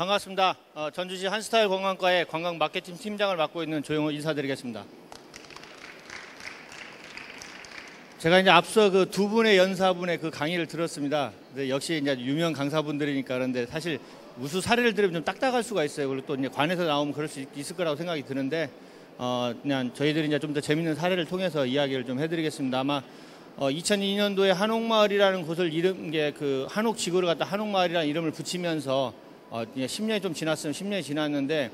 반갑습니다. 전주시 한스타일 관광과의 관광 마케팅 팀장을 맡고 있는 조영호 인사드리겠습니다. 제가 이제 앞서 그 두 분의 연사분의 그 강의를 들었습니다. 근데 역시 이제 유명 강사분들이니까 그런데 사실 우수 사례를 들으면 좀 딱딱할 수가 있어요. 그리고 또 이제 관에서 나오면 그럴 수 있을 거라고 생각이 드는데 그냥 저희들이 이제 좀 더 재밌는 사례를 통해서 이야기를 좀 해드리겠습니다. 아마 2002년도에 한옥마을이라는 곳을 이름 그 한옥 지구를 갖다 한옥마을이라는 이름을 붙이면서 10년이 좀 지났으면 10년이 지났는데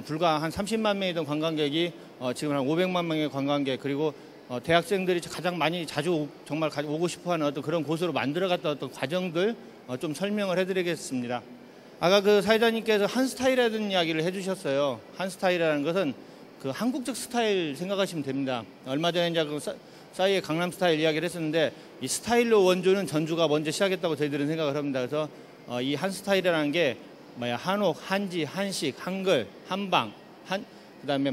불과 한 30만 명이던 관광객이 지금 한 500만 명의 관광객 그리고 대학생들이 가장 많이 자주 정말 오고 싶어하는 어떤 그런 곳으로 만들어갔던 어떤 과정들 좀 설명을 해드리겠습니다. 아까 그 사회자님께서 한스타일이라는 이야기를 해주셨어요. 한스타일이라는 것은 그 한국적 스타일 생각하시면 됩니다. 얼마 전에 이제 그 싸이의 강남 스타일 이야기를 했었는데 이 스타일로 원조는 전주가 먼저 시작했다고 저희들은 생각을 합니다. 그래서 이 한스타일이라는 게 한옥, 한지, 한식, 한글, 한방, 그다음에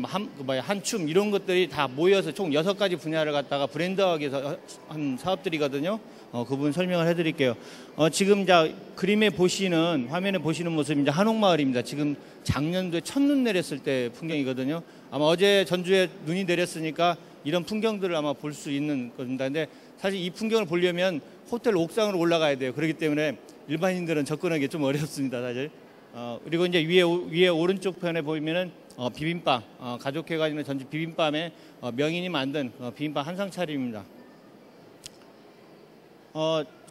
한춤 이런 것들이 다 모여서 총 6가지 분야를 갖다가 브랜드화하기 위해서 한 사업들이거든요. 그 부분 설명을 해드릴게요. 지금 이제 그림에 보시는 화면에 보시는 모습이 이제 한옥마을입니다. 지금 작년도에 첫눈 내렸을 때 풍경이거든요. 아마 어제 전주에 눈이 내렸으니까 이런 풍경들을 아마 볼 수 있는 겁니다. 근데 사실 이 풍경을 보려면 호텔 옥상으로 올라가야 돼요. 그렇기 때문에 일반인들은 접근하기 좀 어렵습니다, 사실. 그리고 이제 위에 오른쪽 편에 보이면은 비빔밥, 가족회가 있는 전주 비빔밥에 명인이 만든 비빔밥 한상 차림입니다.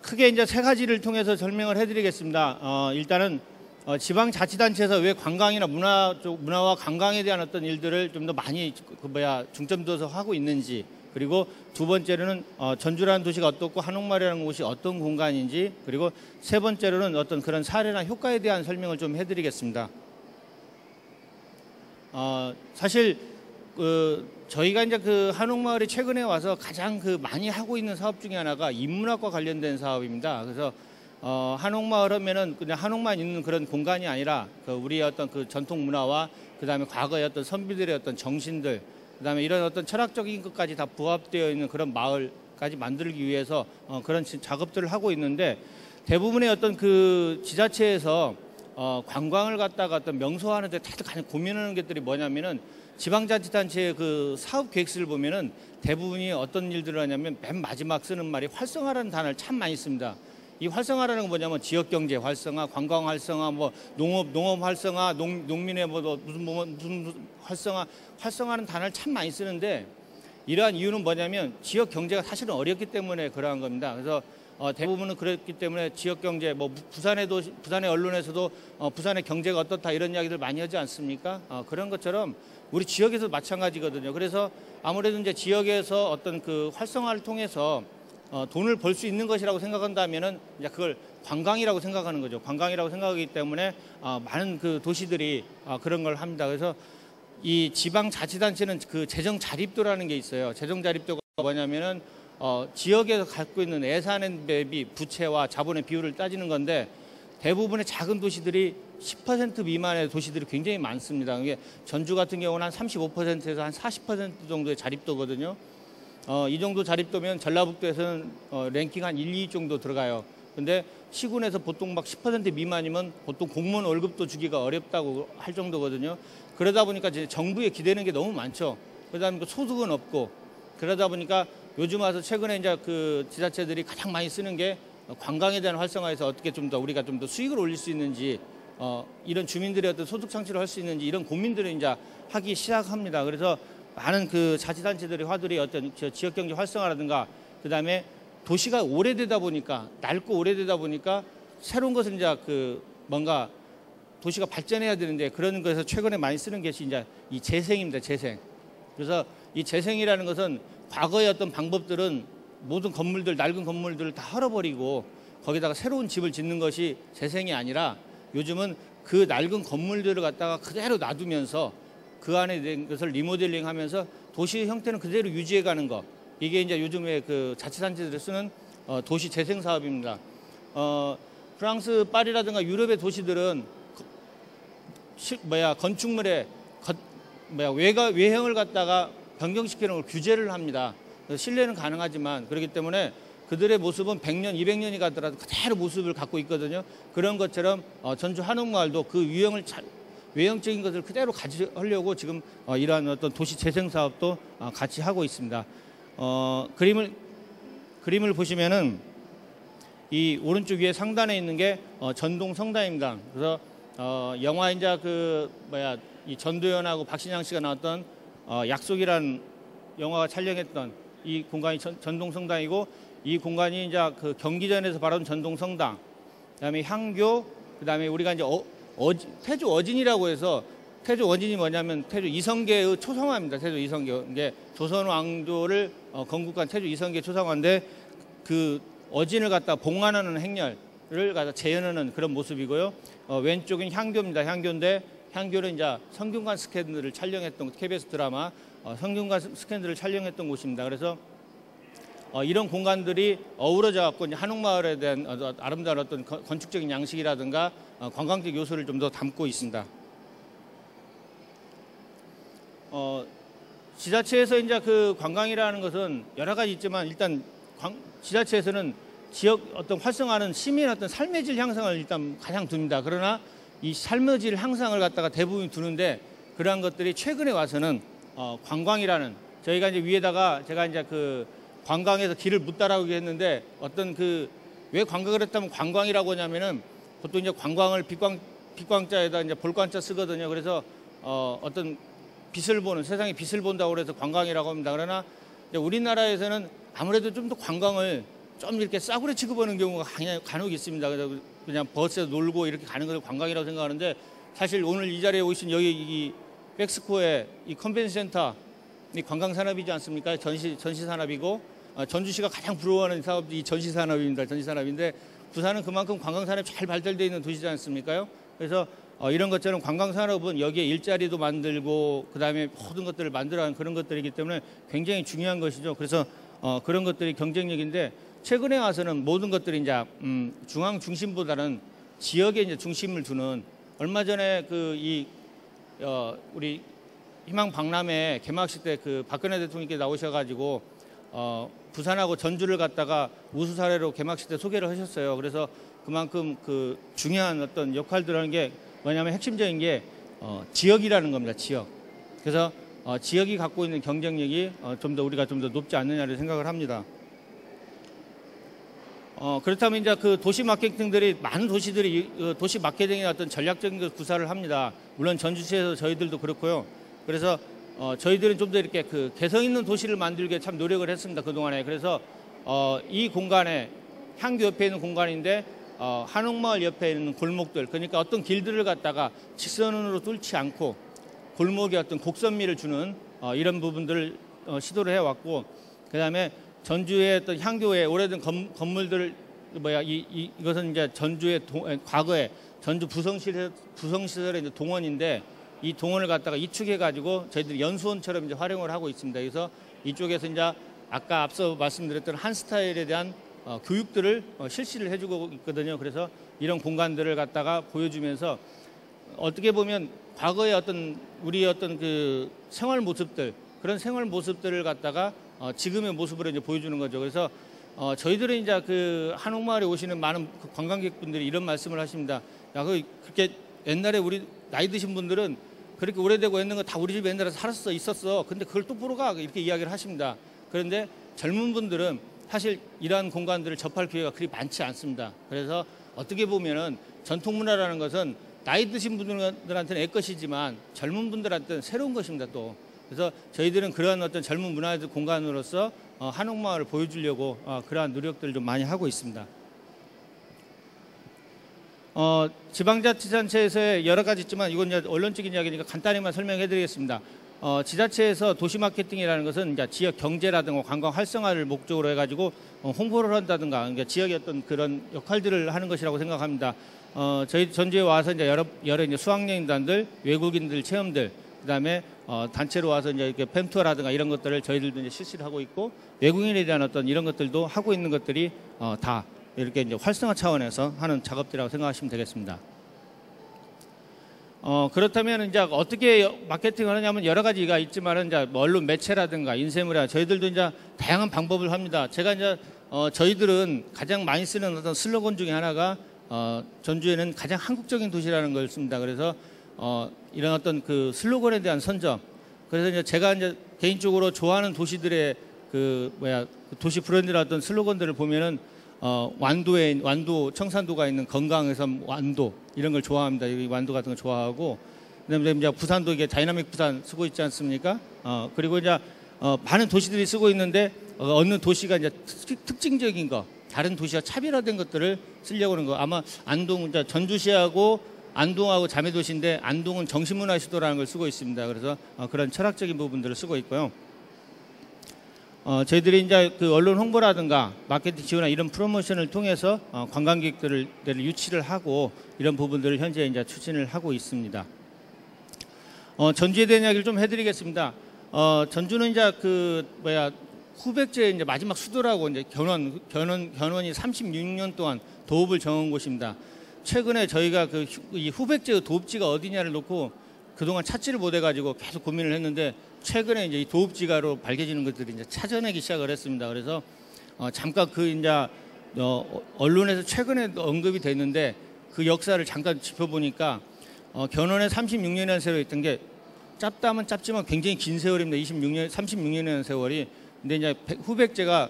크게 이제 3가지를 통해서 설명을 해드리겠습니다. 일단은 지방자치단체에서 왜 관광이나 문화와 관광에 대한 어떤 일들을 좀 더 많이 중점 둬서 하고 있는지, 그리고 두 번째로는 전주라는 도시가 어떻고 한옥마을이라는 곳이 어떤 공간인지, 그리고 세 번째로는 어떤 그런 사례나 효과에 대한 설명을 좀 해드리겠습니다. 사실 저희가 이제 그 한옥마을이 최근에 와서 가장 많이 하고 있는 사업 중에 하나가 인문학과 관련된 사업입니다. 그래서 한옥마을 하면은 그냥 한옥만 있는 그런 공간이 아니라 우리의 어떤 그 전통 문화와 그다음에 과거의 어떤 선비들의 어떤 정신들, 그다음에 이런 어떤 철학적인 것까지 다 부합되어 있는 그런 마을까지 만들기 위해서 그런 작업들을 하고 있는데, 대부분의 어떤 그 지자체에서 관광을 갖다가 어떤 명소화하는데 다들 가장 고민하는 것들이 뭐냐면은 지방자치단체의 그 사업 계획서를 보면은 대부분이 어떤 일들을 하냐면 맨 마지막 쓰는 말이 활성화라는 단어를 참 많이 씁니다. 이 활성화라는 건 뭐냐면 지역경제 활성화, 관광 활성화, 농업 활성화, 농민의 무슨 활성화하는 단어를 참 많이 쓰는데, 이러한 이유는 뭐냐면 지역 경제가 사실은 어렵기 때문에 그러한 겁니다. 그래서 대부분은 그렇기 때문에 지역 경제, 부산의 언론에서도 부산의 경제가 어떻다 이런 이야기들 많이 하지 않습니까? 그런 것처럼 우리 지역에서 마찬가지거든요. 그래서 아무래도 이제 지역에서 어떤 그 활성화를 통해서 돈을 벌 수 있는 것이라고 생각한다면은 이제 그걸 관광이라고 생각하는 거죠. 관광이라고 생각하기 때문에 많은 그 도시들이 그런 걸 합니다. 그래서 이 지방자치단체는 그 재정자립도라는 게 있어요. 재정자립도가 뭐냐면은 지역에서 갖고 있는 예산 대비 부채와 자본의 비율을 따지는 건데, 대부분의 작은 도시들이 10% 미만의 도시들이 굉장히 많습니다. 이게 전주 같은 경우는 한 35%에서 한 40% 정도의 자립도거든요. 이 정도 자립도면 전라북도에서는 랭킹 한 1, 2 정도 들어가요. 근데 시군에서 보통 막 10% 미만이면 보통 공무원 월급도 주기가 어렵다고 할 정도거든요. 그러다 보니까 이제 정부에 기대는 게 너무 많죠. 그러다 보니까 소득은 없고, 그러다 보니까 요즘 와서 최근에 이제 그 지자체들이 가장 많이 쓰는 게 관광에 대한 활성화에서 어떻게 좀 더 우리가 좀 더 수익을 올릴 수 있는지, 이런 주민들의 어떤 소득 창출을 할 수 있는지 이런 고민들을 이제 하기 시작합니다. 그래서 많은 그 자치단체들의 화두리 어떤 지역경제 활성화라든가, 그다음에 도시가 오래되다 보니까, 낡고 오래되다 보니까 새로운 것을 이제 뭔가 도시가 발전해야 되는데, 그런 것에서 최근에 많이 쓰는 것이 이제 이 재생입니다. 재생. 그래서 이 재생이라는 것은 과거의 어떤 방법들은 모든 건물들, 낡은 건물들을 다 헐어버리고 거기다가 새로운 집을 짓는 것이 재생이 아니라, 요즘은 그 낡은 건물들을 갖다가 그대로 놔두면서 그 안에 된 것을 리모델링 하면서 도시의 형태는 그대로 유지해 가는 것. 이게 이제 요즘에 그 자치단체들이 쓰는 도시 재생 사업입니다. 프랑스 파리라든가 유럽의 도시들은 건축물의 외형을 갖다가 변경시키는 걸 규제를 합니다. 실내는 가능하지만, 그렇기 때문에 그들의 모습은 100년, 200년이 가더라도 그대로 모습을 갖고 있거든요. 그런 것처럼 전주 한옥마을도 그 외형적인 것을 그대로 가져가려고 지금 이러한 어떤 도시 재생 사업도 같이 하고 있습니다. 그림을 보시면은 이 오른쪽 위에 상단에 있는 게 전동 성당입니다. 그래서 영화 이제 이 전도연하고 박신양 씨가 나왔던 약속이라는 영화가 촬영했던 이 공간이 전동 성당이고, 이 공간이 이제 그 경기전에서 바라본 전동 성당, 그다음에 향교, 그다음에 우리가 이제 태조 어진이라고 해서, 태조 어진이 뭐냐면 태조 이성계의 초상화입니다. 태조 이성계, 이게 조선 왕조를 건국한 태조 이성계 초상화인데, 그 어진을 갖다 봉안하는 행렬을 갖다 재현하는 그런 모습이고요. 왼쪽은 향교입니다. 향교인데, 향교는 이제 성균관 스캔들을 촬영했던 KBS 드라마 성균관 스캔들을 촬영했던 곳입니다. 그래서 이런 공간들이 어우러져 갖고 한옥마을에 대한 아름다운 어떤 건축적인 양식이라든가 관광적 요소를 좀 더 담고 있습니다. 지자체에서 이제 그 관광이라는 것은 여러 가지 있지만, 일단 지자체에서는 지역 어떤 활성화하는 시민의 어떤 삶의 질 향상을 일단 가장 둡니다. 그러나 이 삶의 질 향상을 갖다가 대부분 두는데, 그러한 것들이 최근에 와서는 관광이라는, 저희가 이제 위에다가 제가 이제 그 관광에서 길을 못 따라오게 했는데, 어떤 왜 관광을 했다면 관광이라고 하냐면은 보통 이제 관광을 빛광자에다 이제 볼광자 쓰거든요. 그래서 어떤 빛을 보는, 세상에 빛을 본다고 그래서 관광이라고 합니다. 그러나 이제 우리나라에서는 아무래도 좀 더 관광을 좀 이렇게 싸구려 취급하는 경우가 간혹 있습니다. 그래서 그냥 버스에서 놀고 이렇게 가는 것을 관광이라고 생각하는데, 사실 오늘 이 자리에 오신 여기 이 백스코의 이 컨벤션 센터, 이 관광 산업이지 않습니까? 전시 산업이고, 전주시가 가장 부러워하는 사업이 이 전시 산업입니다. 전시 산업인데, 부산은 그만큼 관광 산업이 잘 발달되어 있는 도시지 않습니까요? 그래서 이런 것처럼 관광 산업은 여기에 일자리도 만들고 그다음에 모든 것들을 만들어가는 그런 것들이기 때문에 굉장히 중요한 것이죠. 그래서 그런 것들이 경쟁력인데, 최근에 와서는 모든 것들이 이제 중앙 중심보다는 지역에 이제 중심을 두는, 얼마 전에 우리 희망 박람회 개막식 때 그 박근혜 대통령께 나오셔가지고 부산하고 전주를 갖다가 우수 사례로 개막식 때 소개를 하셨어요. 그래서 그만큼 그 중요한 어떤 역할들을 하는 게 뭐냐면, 핵심적인 게 지역이라는 겁니다. 지역. 그래서 지역이 갖고 있는 경쟁력이 우리가 좀 더 높지 않느냐를 생각을 합니다. 그렇다면 이제 그 도시 마케팅들이, 많은 도시들이 도시 마케팅의 어떤 전략적인 구사를 합니다. 물론 전주시에서 저희들도 그렇고요. 그래서 저희들은 좀 더 이렇게 그 개성 있는 도시를 만들기에 참 노력을 했습니다. 그동안에. 그래서 이 공간에, 향교 옆에 있는 공간인데 한옥마을 옆에 있는 골목들, 그러니까 어떤 길들을 갖다가 직선으로 뚫지 않고 골목에 어떤 곡선미를 주는 이런 부분들을 시도를 해왔고, 그다음에 전주의 어떤 향교의 오래된 건물들, 이것은 이제 전주의 과거에 전주 부성시설의 이제 동원인데, 이 동원을 갖다가 이축해가지고 저희들이 연수원처럼 이제 활용을 하고 있습니다. 그래서 이쪽에서 이제 아까 앞서 말씀드렸던 한 스타일에 대한 교육들을 실시를 해주고 있거든요. 그래서 이런 공간들을 갖다가 보여주면서, 어떻게 보면 과거의 우리 그 생활 모습들, 그런 생활 모습들을 갖다가 지금의 모습으로 이제 보여주는 거죠. 그래서 저희들은 이제 그 한옥마을에 오시는 많은 그 관광객분들이 이런 말씀을 하십니다. 야, 그렇게 옛날에 우리 나이 드신 분들은 그렇게 오래되고 있는 거 다 우리 집에 옛날에 살았어, 있었어. 근데 그걸 또 보러 가. 이렇게 이야기를 하십니다. 그런데 젊은 분들은 사실 이러한 공간들을 접할 기회가 그리 많지 않습니다. 그래서 어떻게 보면은 전통문화라는 것은 나이 드신 분들한테는 애것이지만 젊은 분들한테는 새로운 것입니다, 또. 그래서 저희들은 그러한 어떤 젊은 문화의 공간으로서 한옥마을을 보여주려고 그러한 노력들을 좀 많이 하고 있습니다. 지방자치단체에서의 여러 가지 있지만, 이건 이제 언론적인 이야기니까 간단히만 설명해 드리겠습니다. 지자체에서 도시 마케팅이라는 것은 이제 지역 경제라든가 관광 활성화를 목적으로 해가지고 홍보를 한다든가, 그러니까 지역의 어떤 그런 역할들을 하는 것이라고 생각합니다. 저희 전주에 와서 이제 여러 이제 수학여행단들, 외국인들 체험들, 그다음에 단체로 와서 이제 이렇게 팸투어라든가 이런 것들을 저희들도 이제 실시를 하고 있고, 외국인에 대한 어떤 이런 것들도 하고 있는 것들이 다 이렇게 이제 활성화 차원에서 하는 작업들이라고 생각하시면 되겠습니다. 그렇다면 이제 어떻게 마케팅을 하냐면, 여러 가지가 있지만은 이제 언론 매체라든가 인쇄물이나 저희들도 이제 다양한 방법을 합니다. 제가 이제 저희들은 가장 많이 쓰는 어떤 슬로건 중에 하나가 전주에는 가장 한국적인 도시라는 걸 씁니다. 그래서 이런 어떤 그 슬로건에 대한 선점. 그래서 이제 제가 이제 개인적으로 좋아하는 도시들의 그 도시 브랜드라 어떤 슬로건들을 보면은 완도 청산도가 있는 건강에서 완도 이런 걸 좋아합니다. 이 완도 같은 거 좋아하고 그다음에 이제 부산도 이게 다이나믹 부산 쓰고 있지 않습니까? 그리고 이제 많은 도시들이 쓰고 있는데 어느 도시가 이제 특징적인 거, 다른 도시와 차별화된 것들을 쓰려고 하는 거. 아마 안동, 이제 전주시하고 안동하고 자매도시인데 안동은 정신문화수도라는 걸 쓰고 있습니다. 그래서 그런 철학적인 부분들을 쓰고 있고요. 저희들이 이제 그 언론 홍보라든가 마케팅 지원이나 이런 프로모션을 통해서 관광객들을 유치를 하고 이런 부분들을 현재 이제 추진을 하고 있습니다. 전주에 대한 이야기를 좀 해드리겠습니다. 전주는 이제 후백제 이제 마지막 수도라고 이제 견원이 36년 동안 도읍을 정한 곳입니다. 최근에 저희가 이 후백제의 도읍지가 어디냐를 놓고 그동안 찾지를 못해가지고 계속 고민을 했는데 최근에 이제 이 도읍지가로 밝혀지는 것들이 이제 찾아내기 시작을 했습니다. 그래서 잠깐 이제 언론에서 최근에 언급이 됐는데 그 역사를 잠깐 짚어보니까 견원에 36년이라는 세월이 있던 게 짧다면 짧지만 굉장히 긴 세월입니다. 36년이라는 세월이. 근데 이제 후백제가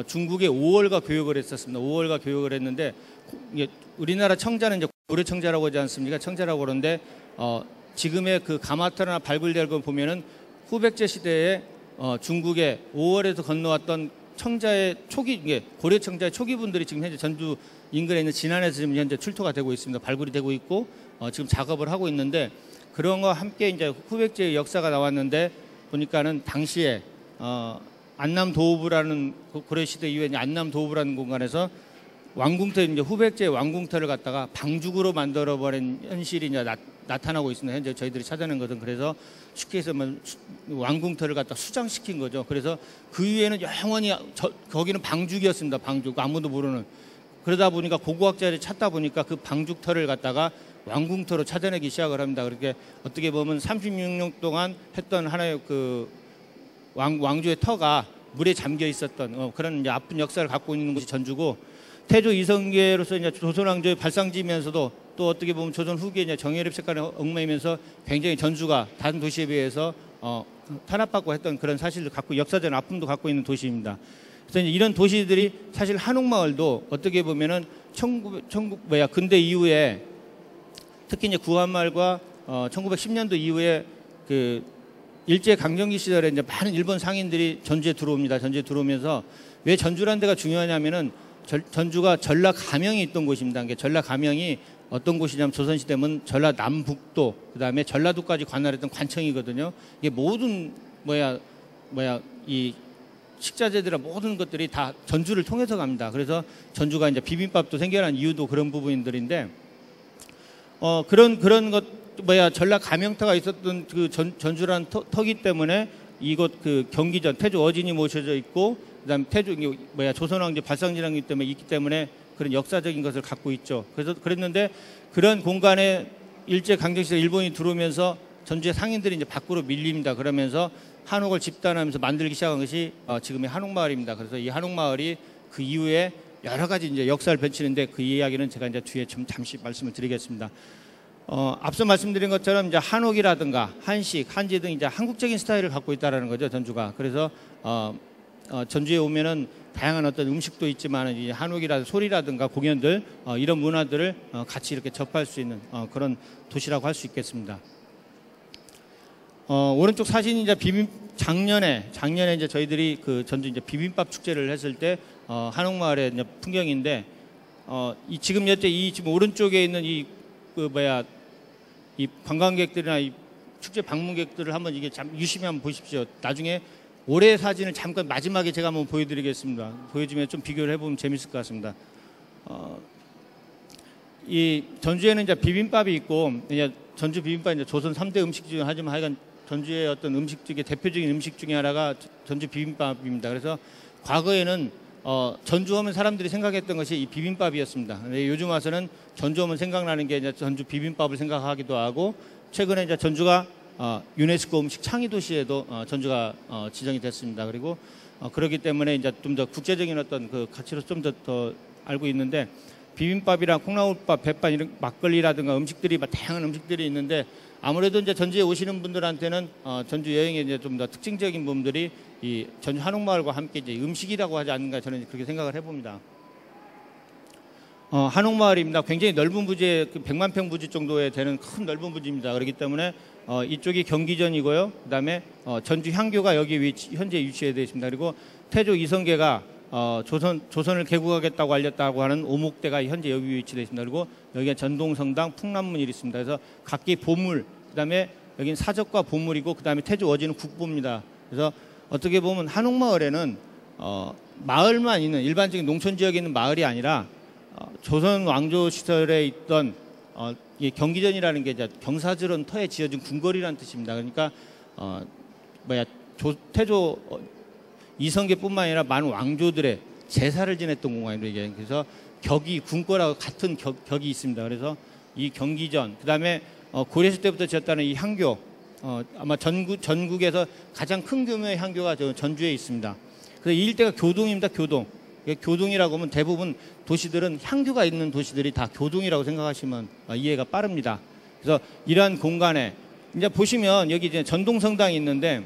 중국의 5월가 교역을 했었습니다. 5월가 교역을 했는데 우리나라 청자는 이제 고려 청자라고 하지 않습니까? 청자라고 그러는데 지금의 그 가마타나 발굴될 걸 보면은 후백제 시대에 중국의 5월에서 건너왔던 청자의 초기 고려 청자의 초기분들이 지금 현재 전주 인근에 있는 진안에서 지금 현재 출토가 되고 있습니다. 발굴이 되고 있고 지금 작업을 하고 있는데 그런 거 함께 이제 후백제의 역사가 나왔는데 보니까는 당시에 안남도읍이라는 고려 시대 이후에 안남도읍이라는 공간에서 왕궁터 이제 후백제 왕궁터를 갖다가 방죽으로 만들어 버린 현실이 이제 나타나고 있습니다. 현재 저희들이 찾아낸 것은 그래서 쉽게 해서 왕궁터를 갖다 수장시킨 거죠. 그래서 그 이후에는 영원히 거기는 방죽이었습니다. 방죽 아무도 모르는. 그러다 보니까 고고학자들이 찾다 보니까 그 방죽터를 갖다가 왕궁터로 찾아내기 시작을 합니다. 그렇게 어떻게 보면 36년 동안 했던 하나의 그 왕조의 터가 물에 잠겨 있었던 그런 이제 아픈 역사를 갖고 있는 곳이 전주고 태조 이성계로서 이제 조선왕조의 발상지면서도 또 어떻게 보면 조선 후기에 이제 정예립 색깔에 얽매이면서 굉장히 전주가 다른 도시에 비해서 탄압받고 했던 그런 사실을 갖고 역사적인 아픔도 갖고 있는 도시입니다. 그래서 이제 이런 도시들이 사실 한옥마을도 어떻게 보면은 근대 이후에 특히 이제 구한말과 1910년도 이후에 그 일제 강점기 시절에 이제 많은 일본 상인들이 전주에 들어옵니다. 전주에 들어오면서 왜 전주라는 데가 중요하냐면은 전주가 전라 가명이 있던 곳입니다. 그러니까 전라 가명이 어떤 곳이냐면 조선시대면 전라 남북도 그다음에 전라도까지 관할했던 관청이거든요. 이게 모든 이 식자재들과 모든 것들이 다 전주를 통해서 갑니다. 그래서 전주가 이제 비빔밥도 생겨난 이유도 그런 부분들인데 그런 것 전라 가명터가 있었던 그 전주라는 터기 때문에 이곳 그 경기전 태조 어진이 모셔져 있고 그다음에 태조 조선왕조 발상지랑이기 때문에 있기 때문에 그런 역사적인 것을 갖고 있죠. 그래서 그랬는데 그런 공간에 일제 강점기 시대 일본이 들어오면서 전주의 상인들이 이제 밖으로 밀립니다. 그러면서 한옥을 집단하면서 만들기 시작한 것이 지금의 한옥마을입니다. 그래서 이 한옥마을이 그 이후에 여러 가지 이제 역사를 펼치는데 그 이야기는 제가 이제 뒤에 좀 잠시 말씀을 드리겠습니다. 앞서 말씀드린 것처럼 이제 한옥이라든가 한식, 한지 등 이제 한국적인 스타일을 갖고 있다라는 거죠, 전주가. 그래서 전주에 오면은 다양한 어떤 음식도 있지만 이 한옥이라든가 소리라든가 공연들 이런 문화들을 같이 이렇게 접할 수 있는 그런 도시라고 할 수 있겠습니다. 오른쪽 사진이 이제 작년에 이제 저희들이 그 전주 이제 비빔밥 축제를 했을 때 한옥마을의 이제 풍경인데 지금 오른쪽에 있는 이 관광객들이나 이 축제 방문객들을 한번 이게 유심히 한번 보십시오. 나중에 올해 사진을 잠깐 마지막에 제가 한번 보여드리겠습니다. 보여주면 좀 비교를 해보면 재밌을 것 같습니다. 이 전주에는 이제 비빔밥이 있고 이제 전주 비빔밥 이제 조선 3대 음식 중에 하지만 하여간 전주의 어떤 음식 중에 대표적인 음식 중에 하나가 전주 비빔밥입니다. 그래서 과거에는 전주하면 사람들이 생각했던 것이 이 비빔밥이었습니다. 근데 요즘 와서는 전주하면 생각나는 게 이제 전주 비빔밥을 생각하기도 하고 최근에 이제 전주가 유네스코 음식 창의 도시에도 전주가 지정이 됐습니다. 그리고 그렇기 때문에 이제 좀 더 국제적인 어떤 그 가치로 좀 더 알고 있는데, 비빔밥이랑 콩나물밥, 백반 이런 막걸리라든가 음식들이 다양한 음식들이 있는데, 아무래도 이제 전주에 오시는 분들한테는 전주 여행의 이제 좀 더 특징적인 부분들이 이 전주 한옥마을과 함께 이제 음식이라고 하지 않는가, 저는 그렇게 생각을 해봅니다. 한옥마을입니다. 굉장히 넓은 부지에 100만 평 부지 정도에 되는 큰 넓은 부지입니다. 그렇기 때문에 이쪽이 경기전이고요. 그다음에 전주 향교가 여기 현재 위치해 되어 있습니다. 그리고 태조 이성계가 조선을 개국하겠다고 알렸다고 하는 오목대가 현재 여기 위치되어 있습니다. 그리고 여기가 전동성당, 풍남문이 있습니다. 그래서 각기 보물, 그다음에 여기는 사적과 보물이고, 그다음에 태조 어지는 국보입니다. 그래서 어떻게 보면 한옥마을에는 마을만 있는 일반적인 농촌 지역에 있는 마을이 아니라 조선 왕조 시절에 있던 경기전이라는 게 이제 경사스러운 터에 지어진 궁궐이라는 뜻입니다. 그러니까 태조 이성계뿐만 아니라 많은 왕조들의 제사를 지냈던 공간이에요. 이게. 그래서 격이 궁궐하고 같은 격이 있습니다. 그래서 이 경기전, 그다음에 고려시 때부터 지었다는 이 향교, 아마 전국에서 가장 큰 규모의 향교가 전주에 있습니다. 그래서 이 일대가 교동입니다. 교동. 교동이라고 하면 대부분 도시들은 향교가 있는 도시들이 다 교동이라고 생각하시면 이해가 빠릅니다. 그래서 이러한 공간에 이제 보시면 여기 이제 전동성당이 있는데,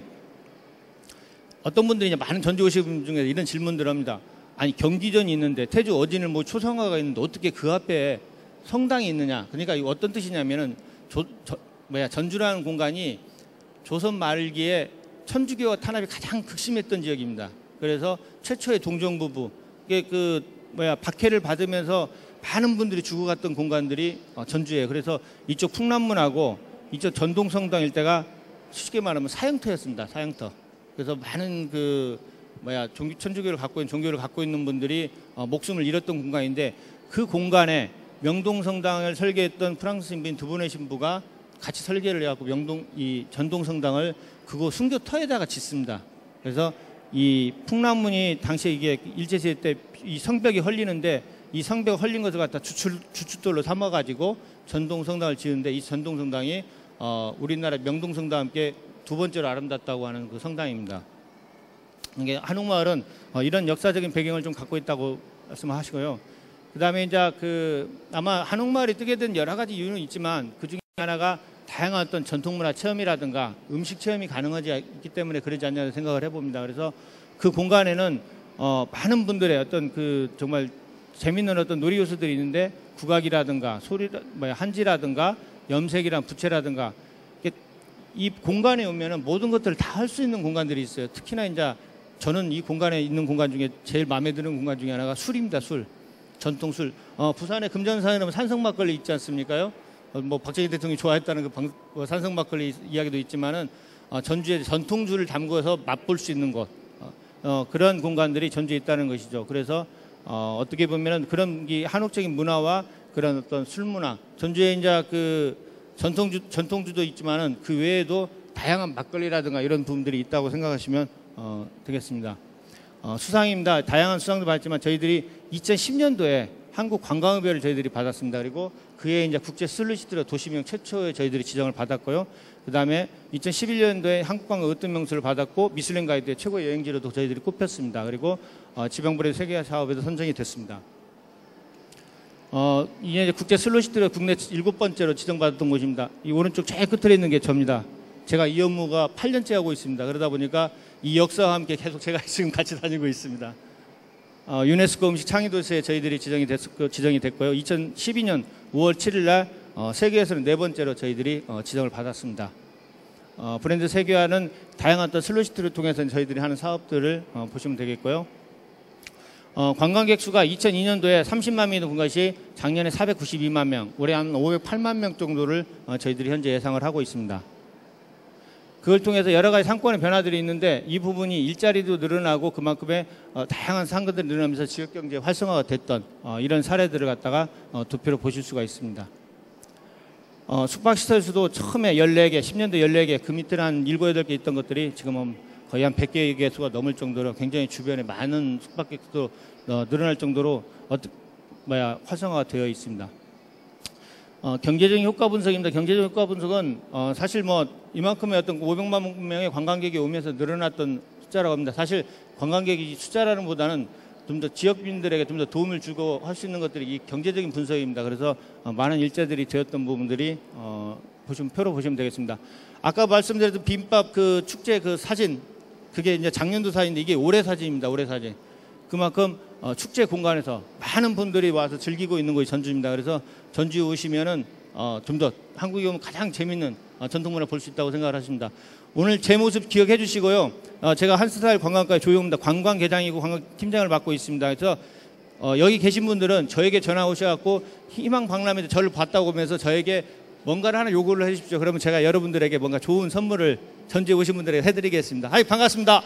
어떤 분들이 이제 많은 전주 오시는 분 중에 이런 질문들을 합니다. 아니, 경기전이 있는데 태조 어진을 초상화가 있는데 어떻게 그 앞에 성당이 있느냐? 그러니까 이거 어떤 뜻이냐면은 전주라는 공간이 조선 말기에 천주교와 탄압이 가장 극심했던 지역입니다. 그래서 최초의 동정부부, 박해를 받으면서 많은 분들이 죽어갔던 공간들이 전주예요. 그래서 이쪽 풍남문하고 이쪽 전동성당 일대가 쉽게 말하면 사형터였습니다. 사형터. 그래서 많은 천주교를 갖고 있는, 종교를 갖고 있는 분들이 목숨을 잃었던 공간인데, 그 공간에 명동성당을 설계했던 프랑스 신부인 드보네 신부가 같이 설계를 해갖고 이 전동성당을 그곳 순교터에다가 짓습니다. 그래서 이 풍남문이 당시에 이게 일제시대 때 이 성벽이 헐리는데, 이 성벽 헐린 것을 갖다 주춧돌로 삼아가지고 전동성당을 지는데, 이 전동성당이 우리나라 명동성당과 함께 두 번째로 아름답다고 하는 그 성당입니다. 이게 한옥마을은 이런 역사적인 배경을 좀 갖고 있다고 말씀하시고요. 그다음에 이제 아마 한옥마을이 뜨게 된 여러 가지 이유는 있지만, 그 중에 하나가 다양한 어떤 전통문화 체험이라든가 음식 체험이 가능하지 있기 때문에 그러지 않냐는 생각을 해봅니다. 그래서 그 공간에는 많은 분들의 어떤 정말 재밌는 어떤 놀이 요소들이 있는데, 국악이라든가 한지라든가 염색이랑 부채라든가, 이 공간에 오면은 모든 것들을 다 할 수 있는 공간들이 있어요. 특히나 이제 저는 이 공간에 있는 공간 중에 제일 마음에 드는 공간 중에 하나가 술입니다. 술, 전통 술. 부산의 금전산에 보면 산성 막걸리 있지 않습니까요? 박정희 대통령이 좋아했다는 산성 막걸리 이야기도 있지만은 전주에 전통주를 담궈서 맛볼 수 있는 곳, 그런 공간들이 전주에 있다는 것이죠. 그래서 어떻게 보면은 그런 한옥적인 문화와 그런 어떤 술 문화, 전주에 이제 전통주도 있지만은 그 외에도 다양한 막걸리라든가 이런 부분들이 있다고 생각하시면 되겠습니다. 수상입니다. 다양한 수상도 받았지만 저희들이 2010년도에 한국관광의별을 저희들이 받았습니다. 그리고 그해 이제 국제 슬루시트로 도시명 최초에 저희들이 지정을 받았고요. 그 다음에 2011년도에 한국관광 으뜸명수를 받았고, 미슐랭 가이드의 최고 여행지로도 저희들이 꼽혔습니다. 그리고 지방브랜드 세계 사업에도 선정이 됐습니다. 이게 국제 슬로시트로 국내 7번째로 지정받았던 곳입니다. 이 오른쪽 제일 끝에 있는 게 저입니다. 제가 이 업무가 8년째 하고 있습니다. 그러다 보니까 이 역사와 함께 계속 제가 지금 같이 다니고 있습니다. 유네스코 음식 창의도시에 저희들이 지정이 됐고요. 2012년 5월 7일 날 세계에서는 4번째로 저희들이 지정을 받았습니다. 브랜드 세계화는 다양한 또 슬로시트를 통해서 저희들이 하는 사업들을 보시면 되겠고요. 관광객 수가 2002년도에 30만 명이 본 것이 작년에 492만 명, 올해 한 508만 명 정도를 저희들이 현재 예상을 하고 있습니다. 그걸 통해서 여러 가지 상권의 변화들이 있는데, 이 부분이 일자리도 늘어나고 그만큼의 다양한 상권들이 늘어나면서 지역경제 활성화가 됐던 이런 사례들을 갖다가 도표로 보실 수가 있습니다. 숙박시설 수도 처음에 14개, 10년도 14개, 그 밑에 한 7, 8개 있던 것들이 지금은 거의 한 100개 개수가 넘을 정도로 굉장히 주변에 많은 숙박객도 늘어날 정도로 활성화가 되어 있습니다. 경제적인 효과 분석입니다. 경제적인 효과 분석은 사실 이만큼의 어떤 500만 명의 관광객이 오면서 늘어났던 숫자라고 합니다. 사실 관광객이 숫자라는 보다는 좀 더 지역민들에게 좀 더 도움을 주고 할 수 있는 것들이 이 경제적인 분석입니다. 그래서 많은 일자들이 되었던 부분들이 표로 보시면 되겠습니다. 아까 말씀드렸던 비빔밥 그 축제 그 사진, 그게 이제 작년도 사진인데 이게 올해 사진입니다. 올해 사진. 그만큼 축제 공간에서 많은 분들이 와서 즐기고 있는 곳이 전주입니다. 그래서 전주에 오시면은 좀 더 한국에 오면 가장 재밌는 전통문화 볼 수 있다고 생각을 하십니다. 오늘 제 모습 기억해 주시고요. 제가 한스타일 관광가 조용입니다. 관광계장이고 관광팀장을 맡고 있습니다. 그래서 여기 계신 분들은 저에게 전화 오셔갖고 희망 박람회에서 저를 봤다고 하면서 저에게 뭔가를 하나 요구를 해 주십시오. 그러면 제가 여러분들에게 뭔가 좋은 선물을 전주에 오신 분들에게 해드리겠습니다. 반갑습니다.